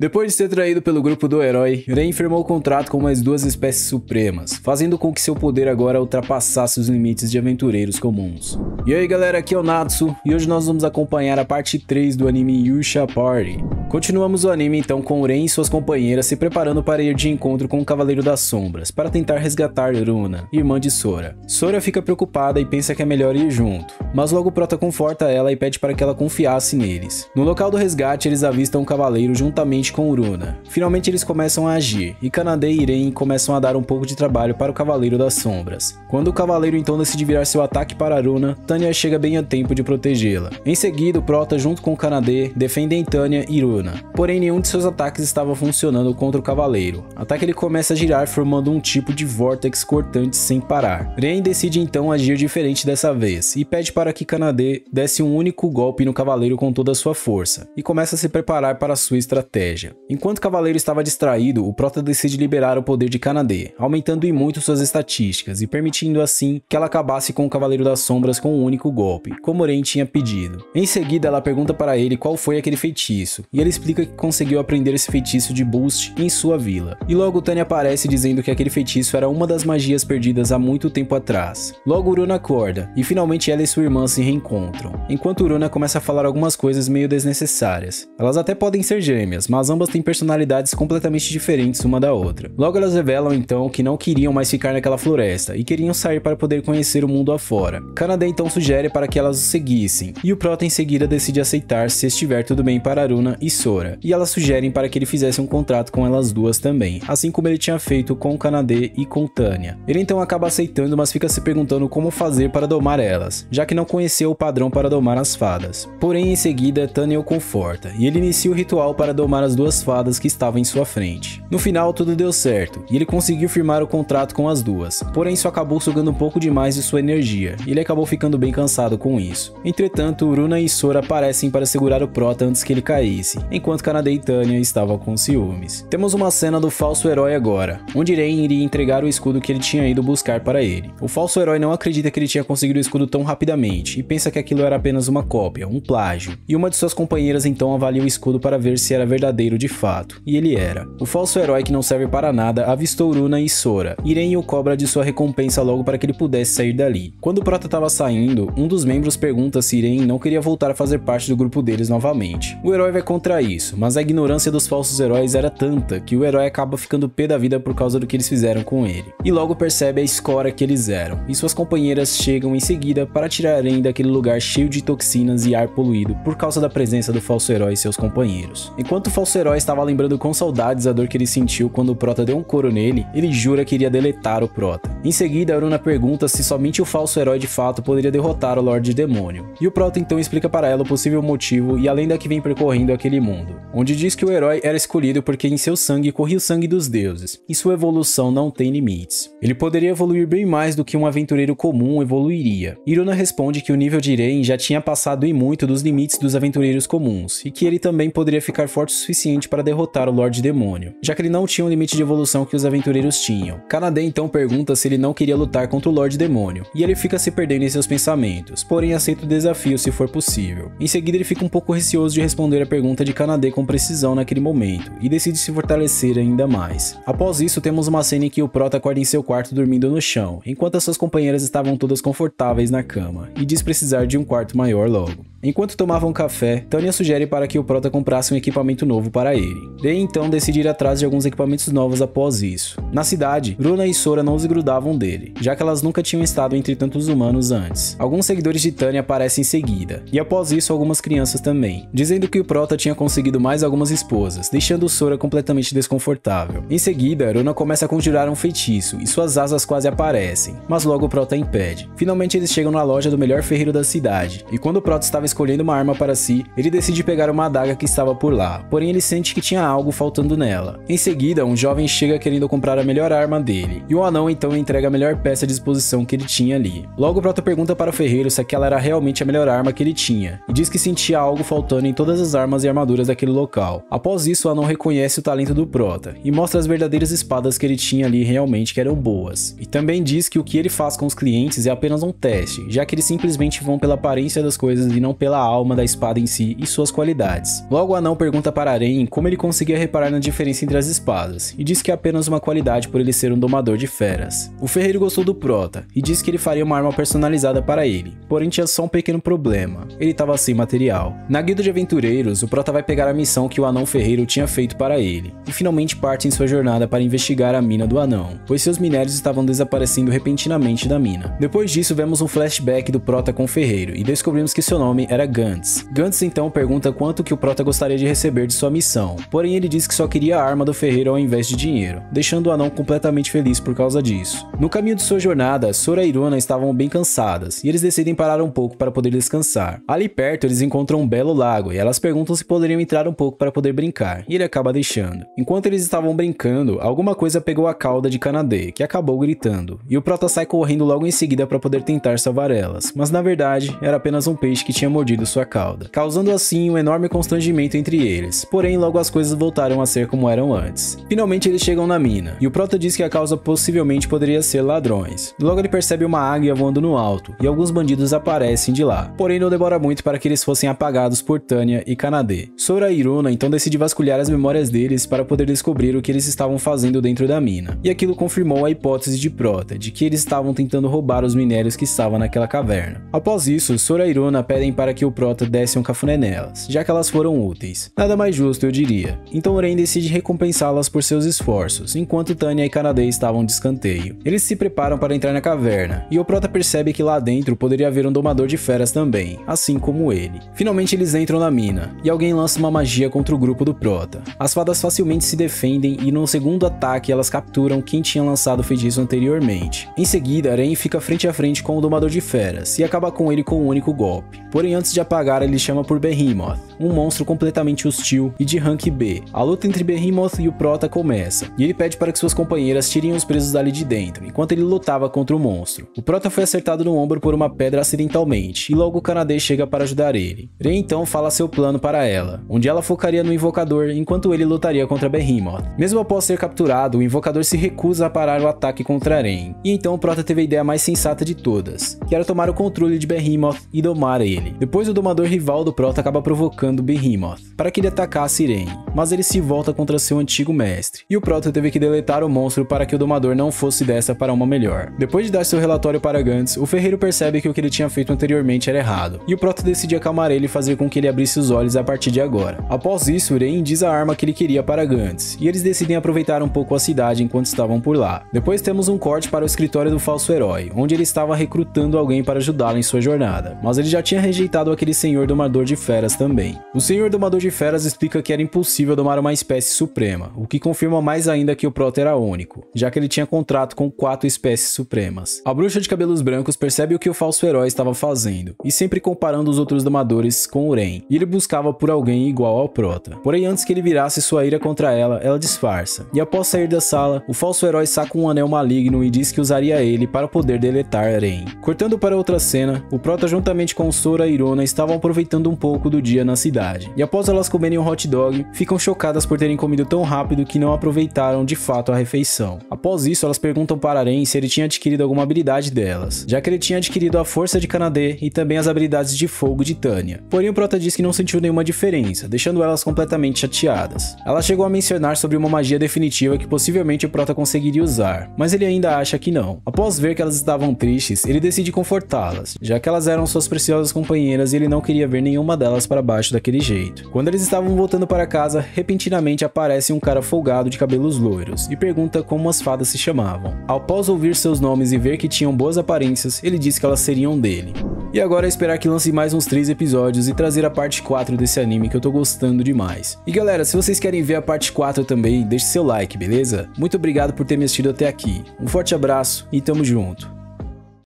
Depois de ser traído pelo grupo do herói, Ren firmou o contrato com mais duas espécies supremas, fazendo com que seu poder agora ultrapassasse os limites de aventureiros comuns. E aí galera, aqui é o Natsu, e hoje nós vamos acompanhar a parte 3 do anime Yusha Party. Continuamos o anime então com Ren e suas companheiras se preparando para ir de encontro com o Cavaleiro das Sombras, para tentar resgatar Runa, irmã de Sora. Sora fica preocupada e pensa que é melhor ir junto, mas logo o Prota conforta ela e pede para que ela confiasse neles. No local do resgate, eles avistam o Cavaleiro juntamente com Runa. Finalmente eles começam a agir, e Kanade e Ren começam a dar um pouco de trabalho para o Cavaleiro das Sombras. Quando o Cavaleiro então decide virar seu ataque para Runa, Tanya chega bem a tempo de protegê-la. Em seguida, o Prota junto com o Kanade defendem Tanya e Runa. Porém, nenhum de seus ataques estava funcionando contra o Cavaleiro, até que ele começa a girar formando um tipo de vórtex cortante sem parar. Ren decide então agir diferente dessa vez, e pede para que Kanade desse um único golpe no Cavaleiro com toda a sua força, e começa a se preparar para sua estratégia. Enquanto o Cavaleiro estava distraído, o Prota decide liberar o poder de Kanade, aumentando em muito suas estatísticas, e permitindo assim que ela acabasse com o Cavaleiro das Sombras com um único golpe, como Ren tinha pedido. Em seguida, ela pergunta para ele qual foi aquele feitiço, e ele explica que conseguiu aprender esse feitiço de boost em sua vila. E logo Tanya aparece dizendo que aquele feitiço era uma das magias perdidas há muito tempo atrás. Logo Runa acorda, e finalmente ela e sua irmã se reencontram, enquanto Runa começa a falar algumas coisas meio desnecessárias. Elas até podem ser gêmeas, mas ambas têm personalidades completamente diferentes uma da outra. Logo elas revelam então que não queriam mais ficar naquela floresta, e queriam sair para poder conhecer o mundo afora. Kanade então sugere para que elas o seguissem, e o Prota em seguida decide aceitar se estiver tudo bem para Runa e Sora, e elas sugerem para que ele fizesse um contrato com elas duas também, assim como ele tinha feito com Kanade e com Tanya. Ele então acaba aceitando, mas fica se perguntando como fazer para domar elas, já que não conheceu o padrão para domar as fadas. Porém, em seguida, Tanya o conforta, e ele inicia o ritual para domar as duas fadas que estavam em sua frente. No final, tudo deu certo, e ele conseguiu firmar o contrato com as duas, porém isso acabou sugando um pouco demais de sua energia, e ele acabou ficando bem cansado com isso. Entretanto, Runa e Sora aparecem para segurar o Prota antes que ele caísse, enquanto Kanade e Tanya estavam com ciúmes. Temos uma cena do falso herói agora, onde Ren iria entregar o escudo que ele tinha ido buscar para ele. O falso herói não acredita que ele tinha conseguido o escudo tão rapidamente, e pensa que aquilo era apenas uma cópia, um plágio. E uma de suas companheiras então avalia o escudo para ver se era verdadeiro de fato, e ele era. O falso herói que não serve para nada avistou Runa e Sora, e Ren o cobra de sua recompensa logo para que ele pudesse sair dali. Quando o Prota estava saindo, um dos membros pergunta se Ren não queria voltar a fazer parte do grupo deles novamente. O herói vai contra isso, mas a ignorância dos falsos heróis era tanta que o herói acaba ficando pé da vida por causa do que eles fizeram com ele. E logo percebe a escória que eles eram, e suas companheiras chegam em seguida para tirar Ren daquele lugar cheio de toxinas e ar poluído por causa da presença do falso herói e seus companheiros. Enquanto o falso herói estava lembrando com saudades a dor que ele sentiu quando o Prota deu um couro nele, ele jura que iria deletar o Prota. Em seguida, a Runa pergunta se somente o falso herói de fato poderia derrotar o Lorde Demônio, e o Prota então explica para ela o possível motivo e a lenda que vem percorrendo aquele mundo, onde diz que o herói era escolhido porque em seu sangue corria o sangue dos deuses, e sua evolução não tem limites. Ele poderia evoluir bem mais do que um aventureiro comum evoluiria. Runa responde que o nível de Ren já tinha passado e muito dos limites dos aventureiros comuns, e que ele também poderia ficar forte o suficiente para derrotar o Lorde Demônio, já que ele não tinha o limite de evolução que os aventureiros tinham. Kanade então pergunta se ele não queria lutar contra o Lorde Demônio, e ele fica se perdendo em seus pensamentos, porém aceita o desafio se for possível. Em seguida ele fica um pouco receoso de responder a pergunta de Kanade com precisão naquele momento, e decide se fortalecer ainda mais. Após isso, temos uma cena em que o Prota acorda em seu quarto dormindo no chão, enquanto as suas companheiras estavam todas confortáveis na cama, e diz precisar de um quarto maior logo. Enquanto tomavam café, Tanya sugere para que o Prota comprasse um equipamento novo para ele. Ren então decide ir atrás de alguns equipamentos novos após isso. Na cidade, Runa e Sora não desgrudavam dele, já que elas nunca tinham estado entre tantos humanos antes. Alguns seguidores de Tanya aparecem em seguida, e após isso algumas crianças também, dizendo que o Prota tinha conseguido mais algumas esposas, deixando Sora completamente desconfortável. Em seguida, Runa começa a conjurar um feitiço, e suas asas quase aparecem, mas logo o Prota impede. Finalmente eles chegam na loja do melhor ferreiro da cidade, e quando o Prota estava escolhendo uma arma para si, ele decide pegar uma adaga que estava por lá, porém ele sente que tinha algo faltando nela. Em seguida, um jovem chega querendo comprar a melhor arma dele, e o anão então entrega a melhor peça de exposição que ele tinha ali. Logo o Prota pergunta para o ferreiro se aquela era realmente a melhor arma que ele tinha, e diz que sentia algo faltando em todas as armas e armaduras daquele local. Após isso, o anão reconhece o talento do Prota, e mostra as verdadeiras espadas que ele tinha ali realmente que eram boas. E também diz que o que ele faz com os clientes é apenas um teste, já que eles simplesmente vão pela aparência das coisas e não pela alma da espada em si e suas qualidades. Logo o anão pergunta para Aren como ele conseguia reparar na diferença entre as espadas, e diz que é apenas uma qualidade por ele ser um domador de feras. O ferreiro gostou do prota, e disse que ele faria uma arma personalizada para ele, porém tinha só um pequeno problema, ele estava sem material. Na guilda de aventureiros, o prota vai pegar a missão que o anão ferreiro tinha feito para ele, e finalmente parte em sua jornada para investigar a mina do anão, pois seus minérios estavam desaparecendo repentinamente da mina. Depois disso, vemos um flashback do prota com o ferreiro, e descobrimos que seu nome era Gantz. Gantz então pergunta quanto que o prota gostaria de receber de sua missão, porém ele diz que só queria a arma do ferreiro ao invés de dinheiro, deixando o anão completamente feliz por causa disso. No caminho de sua jornada, Sora e Irona estavam bem cansadas, e eles decidem parar um pouco para poder descansar. Ali perto eles encontram um belo lago, e elas perguntam se poderiam entrar um pouco para poder brincar, e ele acaba deixando. Enquanto eles estavam brincando, alguma coisa pegou a cauda de Kanade, que acabou gritando, e o prota sai correndo logo em seguida para poder tentar salvar elas, mas na verdade era apenas um peixe que tinha mordido sua cauda, causando assim um enorme constrangimento entre eles, porém logo as coisas voltaram a ser como eram antes. Finalmente eles chegam na mina, e o prota diz que a causa possivelmente poderia ser ladrões. Logo ele percebe uma águia voando no alto, e alguns bandidos aparecem de lá, porém não demora muito para que eles fossem apagados por Tanya e Kanade. Sora e Irona então decide vasculhar as memórias deles para poder descobrir o que eles estavam fazendo dentro da mina, e aquilo confirmou a hipótese de prota, de que eles estavam tentando roubar os minérios que estavam naquela caverna. Após isso, Sora e Irona pedem para que o prota desse um cafuné nelas, já que elas foram úteis. Nada mais justo, eu diria. Então Ren decide recompensá-las por seus esforços, enquanto Tanya e Kanade estavam de escanteio. Eles se preparam para entrar na caverna, e o prota percebe que lá dentro poderia haver um domador de feras também, assim como ele. Finalmente eles entram na mina, e alguém lança uma magia contra o grupo do prota. As fadas facilmente se defendem e no segundo ataque elas capturam quem tinha lançado o feitiço anteriormente. Em seguida, Ren fica frente a frente com o domador de feras e acaba com ele com um único golpe. Porém antes de apagar, ele chama por Behemoth, um monstro completamente hostil e de rank B. A luta entre Behemoth e o prota começa, e ele pede para que suas companheiras tirem os presos dali de dentro, enquanto ele lutava contra o monstro. O prota foi acertado no ombro por uma pedra acidentalmente, e logo o Kanade chega para ajudar ele. Ren então fala seu plano para ela, onde ela focaria no invocador enquanto ele lutaria contra Behemoth. Mesmo após ser capturado, o invocador se recusa a parar o ataque contra Ren, e então o prota teve a ideia mais sensata de todas, que era tomar o controle de Behemoth e domar ele. Depois o domador rival do prota acaba provocando Behemoth para que ele atacasse Ren, mas ele se volta contra seu antigo mestre, e o prota teve que deletar o monstro para que o domador não fosse dessa para uma melhor. Depois de dar seu relatório para Gantz, o ferreiro percebe que o que ele tinha feito anteriormente era errado, e o prota decide acalmar ele e fazer com que ele abrisse os olhos a partir de agora. Após isso, Ren diz a arma que ele queria para Gantz, e eles decidem aproveitar um pouco a cidade enquanto estavam por lá. Depois temos um corte para o escritório do falso herói, onde ele estava recrutando alguém para ajudá-lo em sua jornada, mas ele já tinha rejeitado aquele senhor domador de feras também. O senhor domador de feras explica que era impossível domar uma espécie suprema, o que confirma mais ainda que o prota era único, já que ele tinha contrato com 4 espécies supremas. A bruxa de cabelos brancos percebe o que o falso herói estava fazendo, e sempre comparando os outros domadores com o Ren, e ele buscava por alguém igual ao prota. Porém, antes que ele virasse sua ira contra ela, ela disfarça, e após sair da sala, o falso herói saca um anel maligno e diz que usaria ele para poder deletar Ren. Cortando para outra cena, o prota juntamente com Sora e Irona estavam aproveitando um pouco do dia na cidade, e após elas comerem um hot dog, ficam chocadas por terem comido tão rápido que não aproveitaram de fato a refeição. Após isso, elas perguntam para Ren se ele tinha adquirido alguma habilidade delas, já que ele tinha adquirido a força de Kanade e também as habilidades de fogo de Tanya. Porém, o prota diz que não sentiu nenhuma diferença, deixando elas completamente chateadas. Ela chegou a mencionar sobre uma magia definitiva que possivelmente o prota conseguiria usar, mas ele ainda acha que não. Após ver que elas estavam tristes, ele decide confortá-las, já que elas eram suas preciosas companheiras e ele não queria ver nenhuma delas para baixo daquele jeito. Quando eles estavam voltando para casa, repentinamente aparece um cara folgado de cabelos loiros e pergunta como as fadas se chamavam. Após ouvir seus nomes e ver que tinham boas aparências, ele diz que elas seriam dele. E agora é esperar que lance mais uns 3 episódios e trazer a parte 4 desse anime que eu tô gostando demais. E galera, se vocês querem ver a parte 4 também, deixe seu like, beleza? Muito obrigado por ter me assistido até aqui. Um forte abraço e tamo junto.